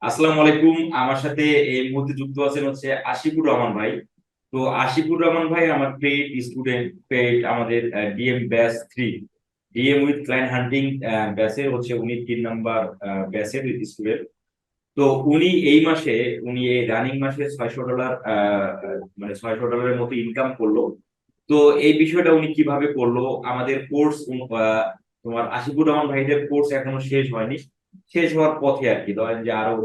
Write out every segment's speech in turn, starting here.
আসসালামু আলাইকুম। আমার সাথে এই মুহূর্তে যুক্ত আছেন হচ্ছে আশিকুর রহমান ভাই। তো আশিকুর রহমান ভাই আমার পেইড স্টুডেন্ট, পেইড আমাদের DM batch 3, DM with client হান্টিং ব্যাচের হচ্ছে উনি 3 নাম্বার ব্যাচের স্টুডেন্ট। তো উনি এই মাসে, উনি এই রানিং মাসে $600 মানে $600 মতো ইনকাম করলো। তো এই বিষয়টা উনি কিভাবে করলো, আমাদের কোর্স, তোমার আশিকুর রহমান ভাইদের কোর্স এখনো শেষ হয়নি, শেষ হওয়ার পথে আর কি। ধরেন যে আরো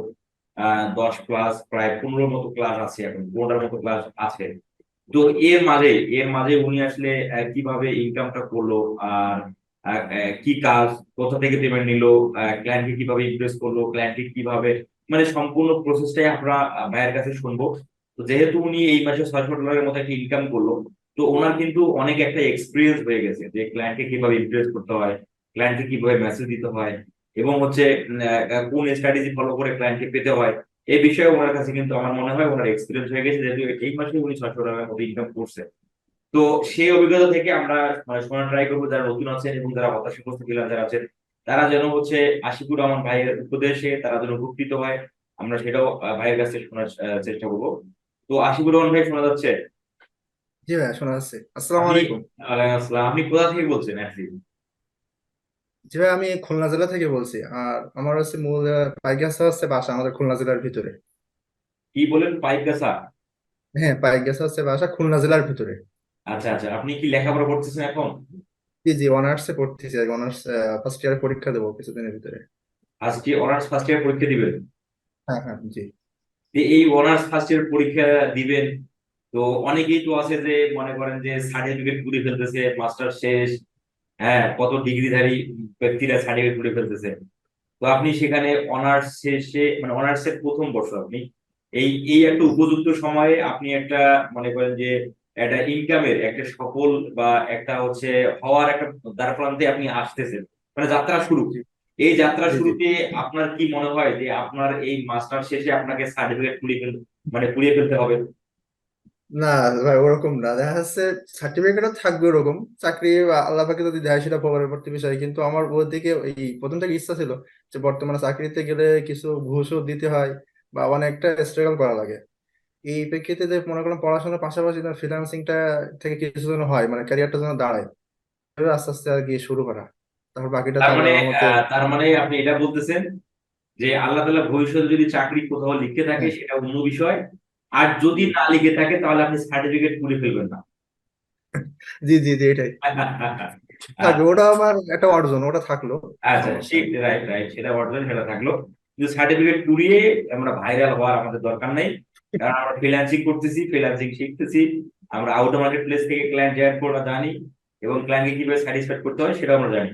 10 ক্লাস, প্রায় 15 মতো ক্লাস আছে, এখন 15টার মতো ক্লাস আছে। তো এর মাঝে উনি আসলে কিভাবে ইনকামটা করলো, আর কি কাজ, কোথা থেকে পেমেন্ট নিলো, ক্লায়েন্টকে কিভাবে ইমপ্রেস করলো, ক্লায়েন্টকে কিভাবে, মানে সম্পূর্ণ প্রসেসটাই আমরা ভাইয়ের কাছে শুনবো। তো যেহেতু উনি এই মাসে $600 মতো একটা ইনকাম করলো, তো ওনার কিন্তু অনেক একটা এক্সপিরিয়েন্স হয়ে গেছে যে ক্লায়েন্টকে কিভাবে ইমপ্রেস করতে হয়, ক্লায়েন্টকে কিভাবে মেসেজ দিতে হয়, এবং হচ্ছে কোন স্ট্র্যাটেজি ফলো করে ক্লায়েন্টকে পেতে হয়। এই বিষয়ে ওনার কাছে কিন্তু আমার মনে হয় ওনার এক্সপিরিয়েন্স হয়ে গেছে, যেহেতু এই মাসে উনি $600 মতো ইনকাম করছে। তো সেই অভিজ্ঞতা থেকে আমরা মানে শোনা ট্রাই করবো, যারা নতুন আছেন এবং যারা হতাশাগ্রস্ত ফ্রিল্যান্সার আছেন, তারা যেন হচ্ছে আশিকুর রহমান ভাইয়ের উপদেশে তারা যেন উপকৃত হয়। আমরা সেটাও ভাইয়ের কাছে শোনার চেষ্টা করবো। তো আশিকুর রহমান ভাই, শোনা যাচ্ছে? জি ভাইয়া, শোনা যাচ্ছে। আসসালামু আপনি, আলাইকুম। ওয়ালাইকুম আসসালাম। আপনি কোথা থেকে বলছেন actually? জি ভাই, আমি খুলনা জেলা থেকে বলছি। আর আমার হচ্ছে মূল পাইকগাছা হচ্ছে বাসা আমাদের খুলনা জেলার ভিতরে। কি বলেন, পাইকগাছা? হ্যাঁ, পাইকগাছা হচ্ছে বাসা খুলনা জেলার ভিতরে। আচ্ছা আচ্ছা, আপনি কি লেখাপড়া করতেছেন এখন? জি জি, অনার্সে পড়তেছি। অনার্স ফার্স্ট ইয়ার পরীক্ষা দেবো কিছুদিনের ভিতরে। আজকে অনার্স ফার্স্ট ইয়ার পরীক্ষা দিবেন? হ্যাঁ হ্যাঁ, জি যে এই অনার্স ফার্স্ট ইয়ার পরীক্ষা দিবেন, তো অনেকেই তো আছে যে মনে করেন যে সার্টিফিকেট পুড়ে ফেলতেছে, মাস্টার শেষ, হ্যাঁ, কত ডিগ্রিধারী ব্যক্তিরা সার্টিফিকেট পুড়ে ফেলতেছে। তো আপনি সেখানে অনার্স শেষে, মানে অনার্সের প্রথম বর্ষ আপনি, এই এই একটা উপযুক্ত সময়ে আপনি একটা, মনে করেন যে একটা ইনকামের একটা সফল বা একটা হচ্ছে হওয়ার একটা দ্বার প্রান্তে আপনি আসতেছেন, মানে যাত্রা শুরু। জি এই যাত্রা জি জি। শুরুতে আপনার কি মনে হয় যে আপনার এই মাস্টার শেষে আপনাকে সার্টিফিকেট মানে পুড়িয়ে ফেলতে হবে? না ভাই, ওরকম না। দেখা যাচ্ছে সার্টিফিকেটও থাকবে ওরকম। চাকরি আল্লাহ পাকে যদি দেয় সেটা পরবর্তী বিষয়, কিন্তু আমার ওর দিকে এই প্রথম থেকে ইচ্ছা ছিল যে বর্তমানে চাকরিতে গেলে কিছু ঘুষও দিতে হয় বা অনেকটা স্ট্রাগল করা লাগে। এই প্রেক্ষিতে যে মনে করেন পড়াশোনার পাশাপাশি ফ্রিল্যান্সিংটা থেকে কিছু যেন হয়, মানে ক্যারিয়ারটা যেন দাঁড়ায়, এভাবে আস্তে আস্তে আর কি শুরু করা। তারপর বাকিটা তো তার মানে আল্লাহর রহমতে। তার মানে আপনি এটা বলতেছেন যে আল্লাহ তাআলা ভবিষ্যতে যদি চাকরি কোথাও লিখে থাকে হ্যাঁ, সেটা অন্য বিষয়, আর যদি জি না লিখে থাকে তাহলে আপনি সার্টিফিকেট পুড়ে ফেলবেন না। জি জি জি, এটাই থাকবে। আচ্ছা ওটা আমার একটা অর্জন, ওটা থাকলো, আচ্ছা, সমস্যা ঠিক, নেই। রাইট রাইট, সেটা অর্জন, সেটা থাকলো। কিন্তু সার্টিফিকেট পুড়িয়ে আমরা ভাইরাল হওয়ার আমাদের দরকার নেই, কারণ আমরা ফ্রিল্যান্সিং করতেছি, ফ্রিল্যান্সিং শিখতেছি। আমরা আউট মার্কেট প্লেস থেকে ক্লায়েন্ট জেনারেট করা জানি, এবং ক্লায়েন্টকে কিভাবে স্যাটিসফাইড করতে হয় সেটা আমরা জানি।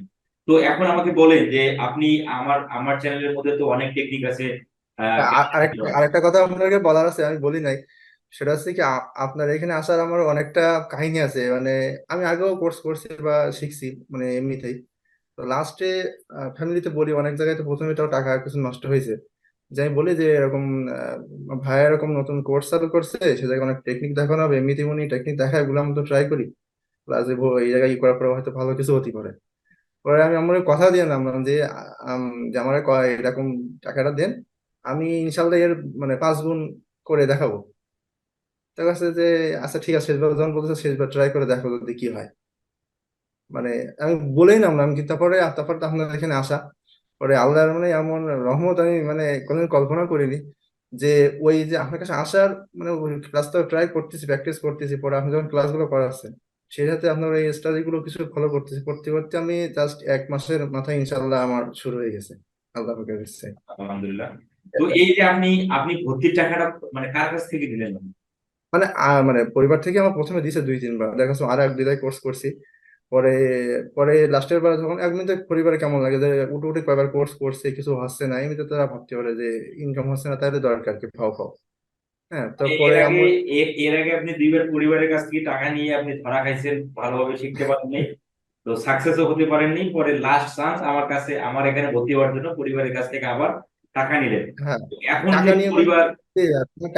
তো এখন আমাকে বলেন যে আপনি, আমার আমার চ্যানেলের মধ্যে তো অনেক টেকনিক আছে। আরেকটা আরেকটা কথা আপনাকে বলার আছে, আমি বলি নাই। সেটা হচ্ছে কি, আপনার এখানে আসার আমার অনেকটা কাহিনী আছে। মানে আমি আগেও কোর্স করছি বা শিখছি, মানে এমনিতেই। তো লাস্টে ফ্যামিলিতে বলি, অনেক জায়গায় তো প্রথমে তো টাকা কিছু নষ্ট হয়েছে। যে আমি বলি যে এরকম ভাই এরকম নতুন কোর্স চালু করছে, সে জায়গায় অনেক টেকনিক দেখানো হবে, এমনিতে উনি টেকনিক দেখায়, এগুলো আমি তো ট্রাই করি। প্লাস এই জায়গায় ই করার পরে হয়তো ভালো কিছু হতে পারে। পরে আমি আমার কথা দিয়ে নামলাম যে যে আমার এরকম টাকাটা দেন, আমি ইনশাল্লাহ এর মানে 5 গুণ করে দেখাবো। দেখা যাচ্ছে যে আচ্ছা ঠিক আছে, শেষবার যখন বলতেছে শেষবার ট্রাই করে দেখো যদি কি হয়। মানে আমি বলেই নামলাম, কিন্তু তারপর তো আপনার এখানে আসা। পরে আল্লাহর মানে এমন রহমত, আমি মানে কোনোদিন কল্পনা করিনি যে ওই যে আপনার কাছে আসার, মানে ক্লাস তো ট্রাই করতেছি, প্র্যাকটিস করতেছি, পরে আপনি যখন ক্লাসগুলো করাচ্ছেন সেই সাথে আপনার এই স্টাডি গুলো কিছু ফলো করতেছি, করতে করতে আমি জাস্ট 1 মাসের মাথায় ইনশাল্লাহ আমার শুরু হয়ে গেছে আল্লাহ পাকের ইচ্ছায়। আলহামদুলিল্লাহ। তো এই যে আপনি আপনি ভর্তির টাকাটা মানে কার কাছ থেকে দিলেন? মানে মানে পরিবার থেকে আমার প্রথমে দিছে 2-3 বার, দেখা যাচ্ছে আর এক দুইটাই কোর্স করছি। পরে পরে লাস্টের বার যখন এমনিতে পরিবারে কেমন লাগে যে উঠে উঠে কয়বার কোর্স করছে কিছু হচ্ছে না, এমনিতে তারা ভাবতে পারে যে ইনকাম হচ্ছে না, তাহলে দরকার কি, ফাও ফাও। হ্যাঁ, এর তারপরে আগে, আমার এর আগে আপনি 2 বার পরিবারের কাছ থেকে টাকা নিয়ে আপনি ধরা খাইছেন, ভালোভাবে শিখতে পারেননি, তো সাকসেসও হতে পারেননি, পরে লাস্ট চান্স আমার কাছে, আমার এখানে ভর্তি হওয়ার জন্য পরিবারের কাছ থেকে আবার টাকা নিলেন। হ্যাঁ, তো এখন যে টাকা নিয়ে কোনো পরিবার,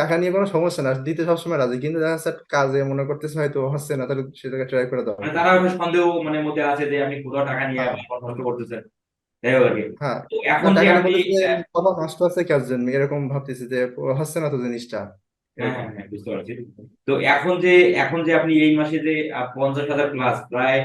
টাকা নিয়ে কোনো সমস্যা না, দিতে সবসময় রাজি, কিন্তু দেখা যাচ্ছে কাজে মনে করতেছে হয়তো হচ্ছে না, তাহলে সে জায়গায় ট্রাই করে মানে দরকার তারা কি। একটা সন্দেহ মানে মধ্যে আছে যে আপনি কোথাও টাকা নিয়ে হ্যাঁ আবার নষ্ট করতেছেন। যাই হোক আর কি। হ্যাঁ, তো না এখন যে কাহিনী আপনি বলে যে বাবা নষ্ট আছে কার জন্য এরকম ভাবতেছি যে হচ্ছে না তো জিনিসটা হ্যাঁ এরকম। হ্যাঁ হ্যাঁ, বুঝতে পারছি। তো এখন যে আপনি এই মাসে যে 50,000 প্লাস প্রায়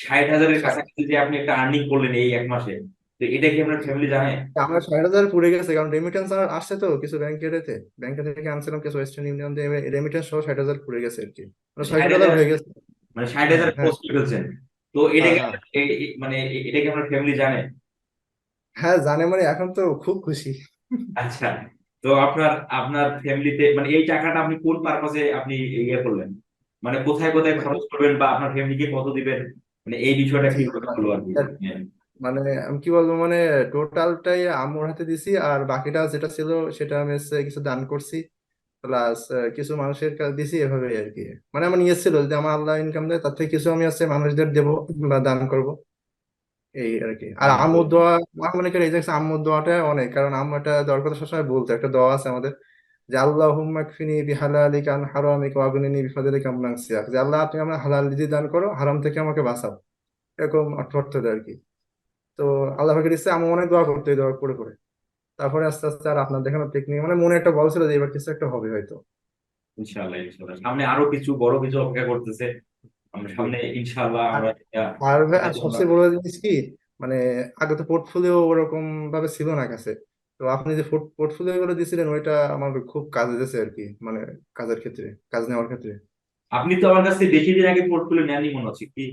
60,000-এর কাছাকাছি যে আপনি একটা আর্নিং করলেন এই এক মাসে, তো এটা কি আপনার ফ্যামিলি জানে? আমার 60,000 পুড়ে গেছে, কারণ রেমিটেন্স আসছে তো কিছু ব্যাংকের এতে, ব্যাংকে থেকে আনছিলাম কিছু ওয়েস্টার্ন ইউনিয়ন দিয়ে, রেমিটেন্স সহ 60,000 পুড়ে গেছে আর কি, মানে ষাট $600 হাজার হয়ে গেছে। মানে ষাট হ্যাঁ হাজার হ্যাঁ পোস্ট করে ফেলছেন। তো এটা হ্যাঁ কি হ্যাঁ মানে এটা কি আপনার ফ্যামিলি জানে? হ্যাঁ জানে, মানে এখন তো খুব খুশি। আচ্ছা। তো আপনার আপনার ফ্যামিলিতে মানে এই টাকাটা আপনি কোন পারপাসে আপনি ইয়ে করলেন, মানে কোথায় কোথায় মানে খরচ করবেন বা আপনার ফ্যামিলিকে কত দিবেন, মানে এই বিষয়টা জি কিভাবে হলো আর কি? হ্যাঁ। মানে আমি কি বলবো, মানে টোটালটাই আম্মুর হাতে দিছি, আর বাকিটা যেটা ছিল সেটা আমি হচ্ছে কিছু দান করছি, প্লাস কিছু মানুষের কাছে দিছি, এভাবে আর কি। মানে আমার নিয়ে ছিল যদি আমার আল্লাহ ইনকাম দেয় তার থেকে কিছু আমি হচ্ছে মানুষদের দেবো বা দান করব, এই আর কি। আর হ্যাঁ, তো আম্মুর দোয়া, আমার মনে করি এই যে আম্মুর দোয়াটা অনেক, কারণ আম্মু একটা দোয়ার কথা সবসময় বলতো, একটা দোয়া আছে আমাদের যে আল্লাহুম্মা কফিনি বিহালালিকা আন হারামিকা ওয়াগনিনি বিফাদলিকা আম্মান সিয়াক, যে আল্লাহ তুমি আমার হালাল রিজিক দান করো, হারাম থেকে আমাকে বাঁচাও, এরকম অর্থ অর্থ দেয় আর কি। তো আল্লাহ পাকের ইচ্ছে আমি অনেক দোয়া করতে, এই দোয়া করে করে তারপরে আস্তে আস্তে আর আপনার দেখানো টেকনিক, মানে মনে একটা বল ছিল যে এবার কিছু একটা হবে হয়তো। ইনশাআল্লাহ ইনশাআল্লাহ সামনে আরো কিছু বড় কিছু অপেক্ষা করতেছে। আমরা জি। সামনে ইনশাআল্লাহ আর আমরা আর ভাই, আর হয়তো আমরা সবচেয়ে বড় জিনিস কি, মানে আগে তো পোর্টফোলিও ওরকম ভাবে ছিল না কাছে, তো আপনি যে পোর্টফোলিও গুলো দিয়েছিলেন ওইটা আমার খুব কাজে দিয়েছে আর কি, মানে কাজের ক্ষেত্রে, কাজ নেওয়ার ক্ষেত্রে। আপনি তো আমার কাছ থেকে বেশি দিন আগে পোর্টফোলিও নেননি মনে হচ্ছে কি?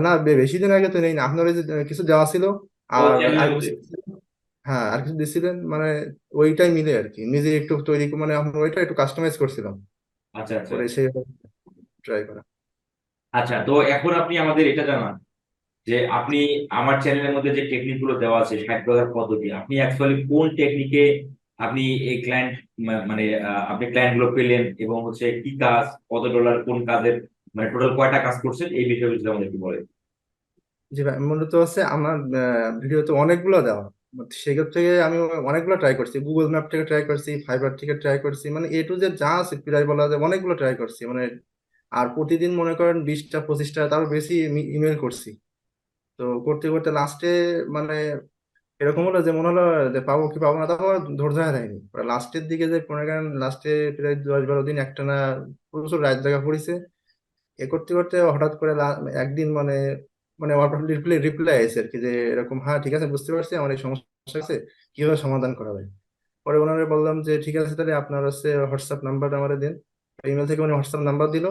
না বেশি দিন আগে তো নেই না, আপনার ওই যে কিছু দেওয়া ছিল, ও আর চ্যানেলের আর মধ্যে। কিছু, হ্যাঁ আর কিছু দিছিলেন, মানে ওইটাই মিলে আর কি, নিজে একটু তৈরি মানে আমরা ওইটা একটু কাস্টমাইজ করছিলাম, আচ্ছা আচ্ছা করে আচ্ছা। সেই ট্রাই করা। আচ্ছা, তো এখন আপনি আমাদের এটা জানান যে আপনি আমার চ্যানেলের মধ্যে যে টেকনিক গুলো দেওয়া আছে 60 ডলার পদ্ধতি, আপনি অ্যাকচুয়ালি কোন টেকনিকে আপনি এই ক্লায়েন্ট মানে আপনি ক্লায়েন্ট গুলো পেলেন এবং হচ্ছে কি কাজ, কত ডলার কোন কাজের, মানে টোটাল কয়টা কাজ করছেন এই বিষয়ে যদি আমাদের একটু বলেন। জি ভাই, মূলত হচ্ছে আমার ভিডিওতে অনেকগুলো দেওয়া, সেক্ষেত্রে আমি অনেকগুলো ট্রাই করছি, গুগল ম্যাপ থেকে ট্রাই করছি, ফাইবার থেকে ট্রাই করছি, মানে এ টু জেড যা আছে প্রায় বলা যায় অনেকগুলো ট্রাই করছি মানে। আর প্রতিদিন মনে করেন 20টা 25টা তারও বেশি ইমেল করছি। তো করতে করতে লাস্টে মানে এরকম হলো যে মনে হলো যে পাবো কি পাবো না, তারপর ধৈর্য ধরা দেয়নি, লাস্টের দিকে যে মনে করেন লাস্টে প্রায় 10-12 দিন একটানা প্রচুর রাত জায়গা পড়েছে। এ করতে করতে হঠাৎ করে একদিন মানে মানে আমার রিপ্লাই রিপ্লাই আছে আর কি, যে এরকম হ্যাঁ ঠিক আছে বুঝতে পারছি আমার এই সমস্যা আছে, কিভাবে সমাধান করা যায়। পরে ওনারে বললাম যে ঠিক আছে তাহলে আপনার হচ্ছে হোয়াটসঅ্যাপ নাম্বারটা আমারে দিন, ইমেল থেকে উনি হোয়াটসঅ্যাপ নাম্বার দিল,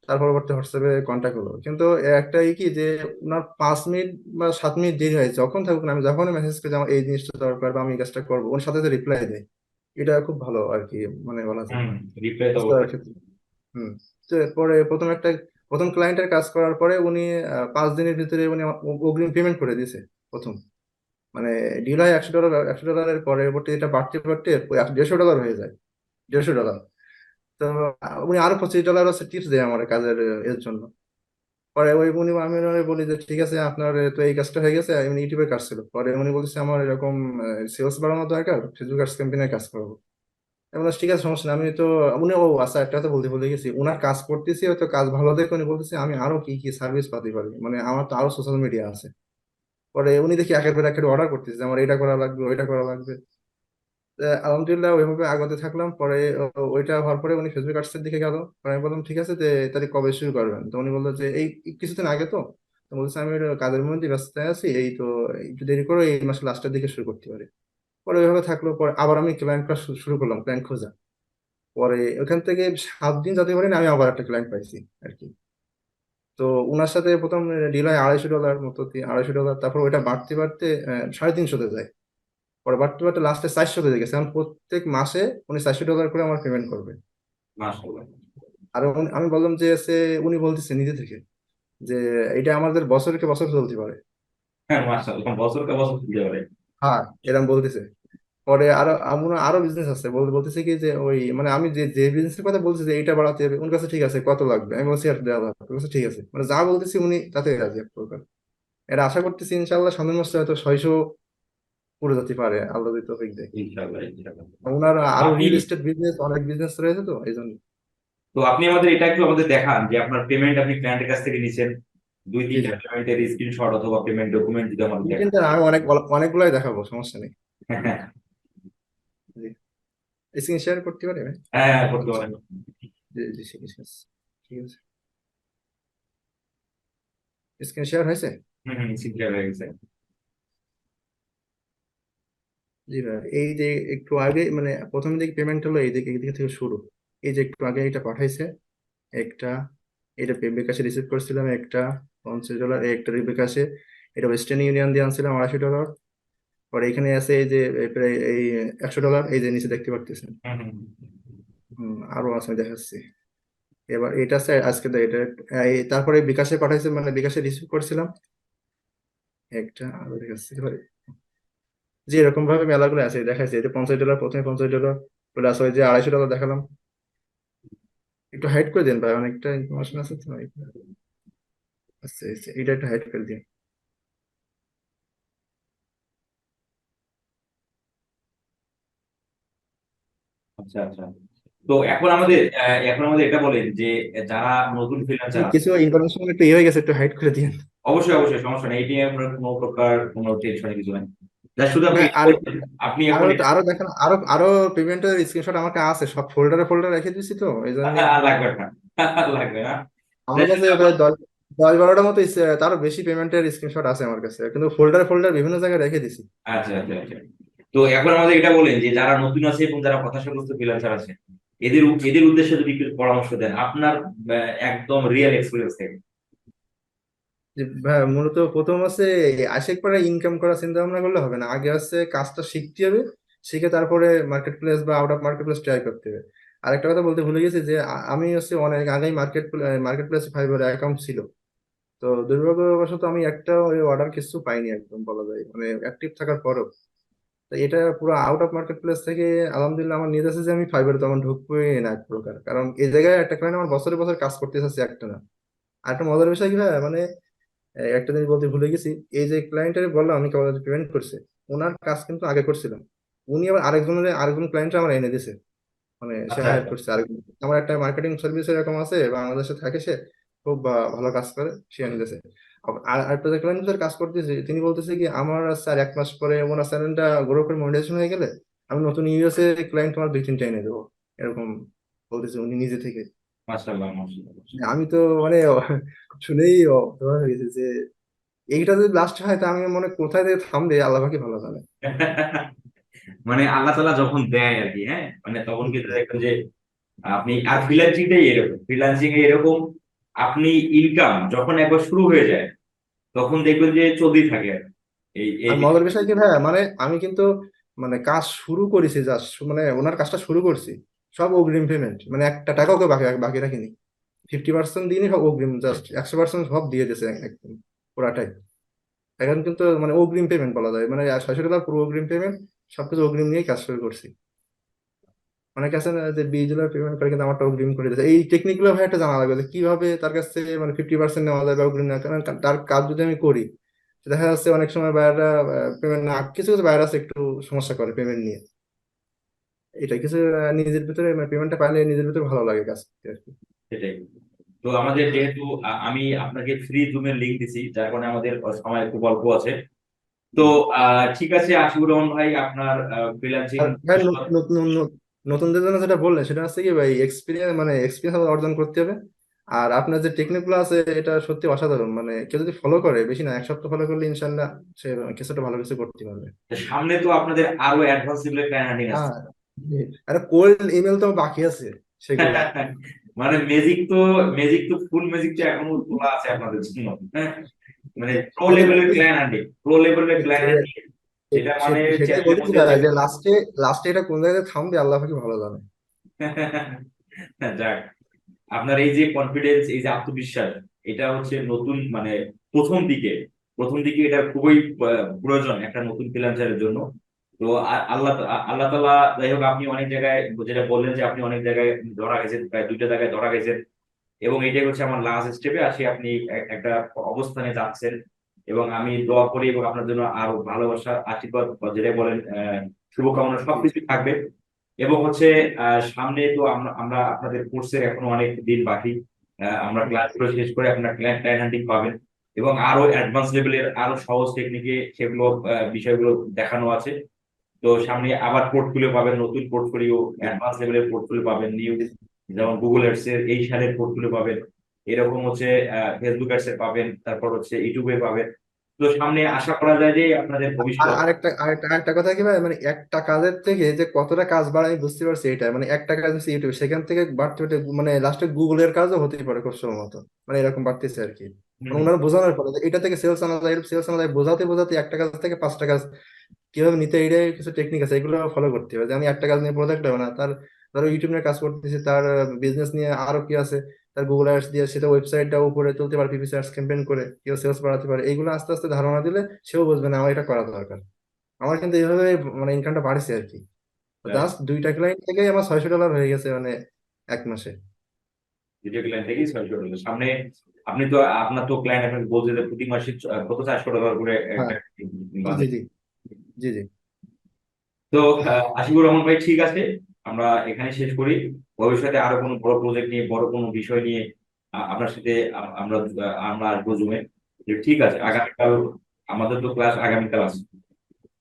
তার পরবর্তী হোয়াটসঅ্যাপে কন্ট্যাক্ট হলো। কিন্তু একটা কি যে ওনার 5 মিনিট বা 7 মিনিট দেরি হয়, যখন থাকুক না আমি যখনই মেসেজ করি যে আমার এই জিনিসটা দরকার বা আমি এই কাজটা করবো, ওর সাথে সাথে রিপ্লাই দেয়। এটা খুব ভালো আর কি, মানে বলা যায় হুম। রিপ্লাই তো কাজ করার অবশ্যই। ক্ষেত্রে। হুম। তো পরে প্রথম ক্লায়েন্টের কাজ করার পরে উনি 5 দিনের ভিতরে উনি আমার অগ্রিম পেমেন্ট করে দিয়েছে প্রথম, মানে ডিল হয় $100, $100 পরবর্তী এটা বাড়তে বাড়তে ওই $150 হয়ে যায়, $150। তো উনি আরো $25 হচ্ছে টিপস দেয় আমার কাজের এর জন্য। পরে ওই উনি আমি ওনারে বলি যে ঠিক আছে আপনার তো এই কাজটা হয়ে গেছে, এমনি ইউটিউবের কাজ ছিল, পরে উনি বলছে আমার এরকম সেলস বাড়ানো দরকার, ফেসবুক অ্যাডস ক্যাম্পেইনের কাজ করবো। আমি বললাম, ঠিক আছে সমস্যা নেই, আমি তো উনি ও আচ্ছা একটা কথা বলতে ভুলে গেছি, ওনার কাজ করতেছি হয়তো কাজ ভালো দেখে উনি বলতেছে আমি আরো কি কি সার্ভিস পাতে পারি, মানে আমার তো আরো সোশ্যাল মিডিয়া আছে। পরে উনি দেখি একের পর এক অর্ডার করতেছে যে আমার এটা করা লাগবে ওইটা করা লাগবে। আলহামদুলিল্লাহ ওইভাবে আগাতে থাকলাম। পরে ওইটা হওয়ার পরে উনি ফেসবুক অ্যাডসের দিকে গেল, পরে আমি বললাম ঠিক আছে যে তাহলে কবে শুরু করবেন, তো উনি বললো যে এই কিছুদিন আগে তো। তো বলছে আমি একটু কাজের মধ্যে ব্যস্ত আছি, এই তো একটু দেরি করে এই মাসের লাস্টের দিকে শুরু করতে পারি। পরে ওইভাবে থাকলো, পরে আবার আমি ক্লায়েন্ট শুরু করলাম, ক্লায়েন্ট খোঁজা। পরে ওখান থেকে 7 দিন যেতে পারি না, আমি আবার একটা ক্লায়েন্ট পাইছি আর কি। তো ওনার সাথে প্রথম ডিল হয় $250 মতো, $250, তারপর ওইটা বাড়তে বাড়তে 350-তে যায়। পরে বাড়তে বাড়তে লাস্টে 400-তে গেছে, এখন প্রত্যেক মাসে উনি $400 করে আমার পেমেন্ট করবে। মাশাআল্লাহ। আর আমি বললাম যে উনি বলতেছে নিজে থেকে যে এটা আমাদের বছরকে বছর চলতে পারে। হ্যাঁ মাশাআল্লাহ, বছর কা বছর দিতে পারে। হ্যাঁ, এরকম বলতেছে। পরে আরো আমার আরো বিজনেস আছে, বলতেছে কি যে ওই মানে আমি যে যে বিজনেসের কথা বলছি যে এইটা বাড়াতে হবে, উনর কাছে ঠিক আছে কত লাগবে, আমি বলছি আর 1,500,000, ওর কাছে ঠিক আছে, মানে যা বলতেছি উনি তাতে রাজি এক প্রকার। এটা আশা করতেছি ইনশাল্লাহ সামনের মাসে হয়তো 600 পুরো যেতে পারে আল্লাহ যদি তৌফিক দেয়। ইনশাআল্লাহ ইনশাআল্লাহ। ওনার তো আরো আপনি রিয়েল এস্টেট বিজনেস, অনেক বিজনেস রয়েছে তো এই জন্য। তো আপনি আমাদের এটা একটু আমাদের দেখান যে আপনার পেমেন্ট আপনি ক্লায়েন্টের কাছ থেকে নিছেন, দুই জি তিনটা জি। পেমেন্টের স্ক্রিনশট অথবা পেমেন্ট ডকুমেন্ট যদি আমাদের দুই দেখেন। তিনটা না, আমি অনেকগুলাই দেখাবো, সমস্যা নেই। জি, স্ক্রিন শেয়ার করতে পারি ভাই? হ্যাঁ হ্যাঁ, করতে আচ্ছা। পারেন। জি জি, ঠিক আছে। ঠিক আছে, স্ক্রিন শেয়ার হয়েছে। হম হম, সিনক্লিয়ার হয়ে গেছে। জি ভাই, এই যে একটু আগে মানে প্রথম দিকে পেমেন্ট হলো এই দিকে থেকে শুরু। এই যে একটু আগে এটা পাঠাইছে একটা, এটা বিকাশে রিসিভ করছিলাম একটা $50, একটা বিকাশে, এটা ওয়েস্টার্ন ইউনিয়ন দিয়ে আনছিলাম $250। পরে এখানে আছে এই যে প্রায় এই $100, এই যে নিচে দেখতে পারতেছেন। হম হম। আরো আছে, আমি দেখাচ্ছি। এবার এটা আছে আজকে এটা তারপরে বিকাশে পাঠাইছে, মানে বিকাশে রিসিভ করছিলাম একটা, আরো দেখাচ্ছি ভাই। যে এরকম ভাবে মেলাগুলো আছে দেখাইছে, এই যে $50, প্রথমে $50 প্লাস ওই যে $250 দেখালাম। একটু হাইড করে দিন ভাই, অনেকটা ইনফরমেশন আছে তো। আচ্ছা আচ্ছা, এটা একটু হাইড করে দিন। আচ্ছা আচ্ছা। তো এখন আমাদের এটা বলেন যে যারা নতুন ফ্রিল্যান্সার আছে। কিছু ইনফরমেশন একটু ইয়ে হয়ে গেছে, একটু হাইড করে দিন। অবশ্যই অবশ্যই, সমস্যা নেই, এটি আপনার কোনো প্রকার কোনো টেনশনের কিছু নাই। যা শুধু না, আপনি আর বলছেন, আপনি এখন আরো দেখেন, আরো পেমেন্টের স্ক্রিনশট আমার কাছে আছে, সব ফোল্ডারে রেখে দিয়েছি তো এই জন্য। আর লাগবে না, আর লাগবে না। যা আমার কাছে শুধু প্রায় এখন, 10-12টার মতো তারও বেশি পেমেন্টের স্ক্রিনশট আছে আমার কাছে, কিন্তু ফোল্ডার বিভিন্ন জায়গায় রেখে দিছি। আচ্ছা আচ্ছা আচ্ছা। তো এখন আমাদের এটা বলেন যে যারা নতুন আছে এবং যারা হতাশাগ্রস্ত ফ্রিল্যান্সার আছে, এদের উদ্দেশ্যে যদি কিছু পরামর্শ দেন আপনার একদম রিয়েল এক্সপিরিয়েন্স থেকে। যে ভাই, মূলত প্রথম আছে আশিক পরে ইনকাম করার চিন্তা ভাবনা করলে হবে না, আগে আছে কাজটা শিখতে হবে। শিখে তারপরে মার্কেট প্লেস বা out of market place try করতে হবে। আরেকটা কথা বলতে ভুলে গেছি যে আমি হচ্ছে অনেক আগেই মার্কেট প্লেস ফাইবার অ্যাকাউন্ট ছিল। তো দুর্ভাগ্যবশত আমি একটা অর্ডার কিছু পাইনি, একদম বলা যায় মানে অ্যাক্টিভ থাকার পরও। তো এটা পুরো আউট অফ মার্কেট প্লেস থেকে আলহামদুলিল্লাহ আমার নিয়ে আছে যে আমি ফাইবারে তখন ঢুকবোই না এক প্রকার, কারণ এই জায়গায় একটা ক্লায়েন্ট আমার বছরে বছর কাজ করতে চাচ্ছে একটা না। আর একটা মজার বিষয় কি ভাই, মানে একটা জিনিস বলতে ভুলে গেছি। এই যে ক্লায়েন্টের বললাম আমি কেবল পেমেন্ট করছে, ওনার কাজ কিন্তু আগে করছিলাম। উনি আবার আরেকজন ক্লায়েন্ট আমার এনে দিছে, মানে সে আচ্ছা হায়ার আচ্ছা। করছে আরেকজন। আমার একটা মার্কেটিং সার্ভিস এরকম আছে বাংলাদেশে থাকে, সে খুব ভালো কাজ করে, সে এনে দিছে। আর আরেকটা যে ক্লায়েন্টের কাজ করতেছে, তিনি বলতেছে কি আমার স্যার 1 মাস পরে ওনার চ্যানেলটা গ্রো করে মনিটাইজেশন হয়ে গেলে আমি নতুন ইউএসএ ক্লায়েন্ট তোমার 2-3টা এনে দেবো, এরকম বলতেছে উনি নিজে থেকে। মাশাআল্লাহ মাশাআল্লাহ মাশাআল্লাহ। আমি তো মানে শুনেই অবাক হয়ে গেছে যে এইটা যদি লাস্ট হয় তা আমি মনে হয় কোথায় থেকে থামবে আল্লাহ পাকি ভালো জানে। মানে আল্লাহ তাআলা যখন দেয় আর কি, হ্যাঁ, মানে তখন কিন্তু দেখবেন যে আপনি, আর ফ্রিল্যান্সিং এ এরকম আপনি ইনকাম যখন একবার শুরু হয়ে যায় তখন দেখবেন যে চলতেই থাকে আর কি। এই এই আর মজার বিষয় কি ভাই, মানে আমি কিন্তু মানে কাজ শুরু করেছি, জাস্ট মানে ওনার কাজটা শুরু করছি, সব অগ্রিম পেমেন্ট, মানে একটা টাকাও কেউ বাকি বাকি রাখিনি। 50% দিনই সব অগ্রিম, জাস্ট 100% সব দিয়ে দিয়েছে একদম পুরাটাই। এখন কিন্তু মানে অগ্রিম পেমেন্ট বলা যায়, মানে $600 পুরো অগ্রিম পেমেন্ট, সবকিছু অগ্রিম নিয়েই কাজ শুরু করছি। অনেকে আছে না যে $20 পেমেন্ট করে, কিন্তু আমারটা অগ্রিম করে দিয়েছে। এই টেকনিক গুলো ভাই একটা জানা লাগবে যে কিভাবে তার কাছ থেকে মানে 50% নেওয়া যায় বা অগ্রিম নেওয়া, কারণ তার কাজ যদি আমি করি, দেখা যাচ্ছে অনেক সময় বাইরেরা পেমেন্ট না, কিছু কিছু বাইরে আছে একটু সমস্যা করে পেমেন্ট নিয়ে। এটা কিছু নিজের ভিতরে মানে পেমেন্টটা পাইলে নিজের ভিতরে ভালো লাগে কাজ করতে আর কি। সেটাই। তো আমাদের যেহেতু আমি আপনাকে ফ্রি জুমের লিংক দিছি, যার কারণে আমাদের সময় খুব অল্প আছে। তো ঠিক আছে আশিকুর রহমান ভাই, আপনার ফ্রিল্যান্সিং। আর ভাই নতুনদের জন্য যেটা বললেন সেটা হচ্ছে কি ভাই, এক্সপিরিয়েন্স অর্জন করতে হবে। আর আপনার যে টেকনিক গুলো আছে এটা সত্যি অসাধারণ, মানে কেউ যদি ফলো করে, বেশি না 1 সপ্তাহ ফলো করলে ইনশাল্লাহ সে কিছুটা ভালো কিছু করতে পারবে। সামনে তো আপনাদের আরো অ্যাডভান্স লেভেলের ক্লায়েন্ট হান্টিং আছে। হ্যাঁ, আরে কোল্ড ইমেল তো বাকি আছে সেগুলা। মানে ম্যাজিক তো ফুল ম্যাজিক তো এখনো তোলা আছে আপনাদের জন্য, হ্যাঁ। মানে প্রো লেভেলের ক্লায়েন্ট হান্টিং, যেটা মানে সেটাই চ্যানেলের বলছি মধ্যে ভাই, যে দেখবেন। লাস্টে লাস্টে এটা কোন জায়গায় থামবে আল্লাহ পাকি ভালো জানে। যাক, আপনার এই যে কনফিডেন্স, এই যে আত্মবিশ্বাস, এটা হচ্ছে নতুন মানে প্রথম দিকে এটা খুবই প্রয়োজন একটা নতুন ফ্রিল্যান্সারের জন্য। তো আল্লাহ তাআলা, যাই হোক, আপনি অনেক জায়গায়, যেটা বললেন যে আপনি অনেক জায়গায় ধরা গেছেন, প্রায় 2টা জায়গায় ধরা গেছেন, এবং এটাই হচ্ছে আমার লাস্ট স্টেপে আসি আপনি একটা অবস্থানে যাচ্ছেন। এবং আমি দোয়া করি এবং আপনার জন্য আরো ভালোবাসা, আশীর্বাদ, বা যেটা বলেন শুভকামনা জি জি। সবকিছু থাকবে। এবং হচ্ছে সামনে তো আমরা আপনাদের কোর্সের এখনো অনেক দিন বাকি। আমরা জি। ক্লাসগুলো শেষ করে আপনার ক্লায়েন্ট হান্টিং পাবেন। এবং আরো অ্যাডভান্স লেভেলের আরো সহজ টেকনিকে সেগুলো বিষয়গুলো দেখানো আছে। তো সামনে আবার পোর্টফোলিও পাবেন, নতুন পোর্টফোলিও, অ্যাডভান্স লেভেলের পোর্টফোলিও পাবেন নিউ, যেমন গুগল অ্যাডস এর এই সালের পোর্টফোলিও পাবেন, এরকম হচ্ছে ফেসবুক অ্যাডস এর পাবেন, তারপর হচ্ছে ইউটিউবে পাবেন। তো সামনে আশা করা যায় যে আপনাদের ভবিষ্যৎ। আরেকটা কথা কি ভাই, মানে একটা কাজের থেকে যে কতটা কাজ বাড়ে আমি বুঝতে পারছি এটা, মানে একটা কাজ হচ্ছে ইউটিউব, সেখান থেকে বাড়তে বাড়তে মানে লাস্টে গুগলের কাজও হতেই পারে খুব সম্ভবত, মানে এরকম বাড়তেছে আর কি। মানে হুম, ওনারা বোঝানোর পরে যে এটা থেকে সেলস আনা যায়, সেলস আনা যায়, বোঝাতে বোঝাতে একটা কাজ থেকে পাঁচটা কাজ কিভাবে নিতে, এইটাই কিছু টেকনিক আছে, এগুলো ফলো করতে হবে। যে আমি একটা কাজ নিয়ে প্রজেক্ট হবে না তার, ধরো ইউটিউব নিয়ে কাজ করতেছি, তার বিজনেস নিয়ে আরো কি আছে, তার গুগল অ্যাডস দিয়ে সেটা ওয়েবসাইটটা উপরে তুলতে পারে, পিপি সার্চ ক্যাম্পেইন করে কেউ সেলস বাড়াতে পারে, এইগুলো আস্তে আস্তে ধারণা দিলে সেও বুঝবে না আমার এটা করা দরকার। আমার কিন্তু এইভাবে মানে ইনকামটা বাড়ছে আর কি। রাইট। জাস্ট দুইটা ক্লায়েন্ট থেকেই আমার $600 হয়ে গেছে মানে এক মাসে। ভিডিও ক্লায়েন্ট থেকেই $600 সামনে। আপনি তো, আপনার তো ক্লায়েন্ট আপনাকে বলছে যে প্রতি মাসে কত $400 করে হ্যাঁ, একটা জি জি বাজেট। জি, জি জি। তো আশিকুর রহমান ভাই, ঠিক আছে, আমরা এখানে শেষ করি। ভবিষ্যতে আরো কোনো বড় প্রজেক্ট নিয়ে, বড় কোনো বিষয় নিয়ে আপনার সাথে আমরা আমরা আসবো জুমে। ঠিক আছে, আগামীকাল আমাদের তো ক্লাস আগামীকাল আছে।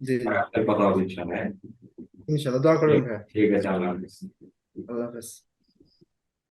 জি জি, আগামীকাল কথা হবে ইনশাআল্লাহ, হ্যাঁ? ইনশাল্লাহ দোয়া করবেন ঠিক ভাইয়া। ঠিক আছে, আল্লাহ হাফিজ। আল্লাহ হাফেজ।